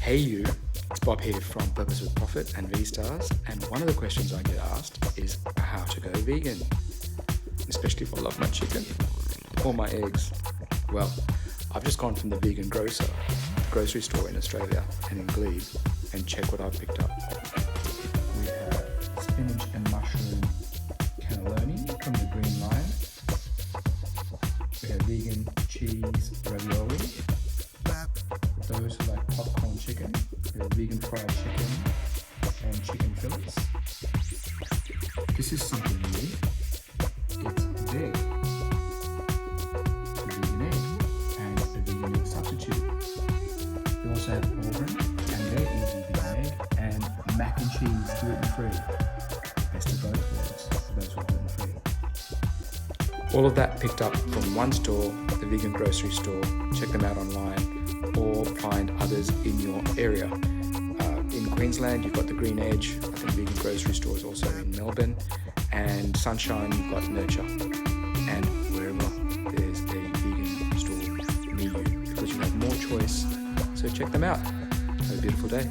Hey you, it's Bob here from Purpose with Profit and V-Stars, and one of the questions I get asked is how to go vegan, especially if I love my chicken or my eggs. Well, I've just gone from the vegan grocery store in Australia and in Glebe, and check what I've picked up. We have Spinach and Mushroom Cannelloni from the Green Lion. We have vegan cheese ravioli. For those who like popcorn chicken, we have vegan fried chicken and chicken fillets. This is something new. It's veg. It's a vegan egg and a vegan egg substitute. We also have Auburn and their easy vegan egg, and mac and cheese gluten-free. Best of both worlds for those who are gluten-free. All of that picked up from one store, the vegan grocery store. Check them out online or find others in your area. In Queensland, you've got the Green Edge, I think vegan grocery stores also in Melbourne, and Sunshine, you've got Nurture, and wherever there's a vegan store near you, because you have more choice. So check them out. Have a beautiful day.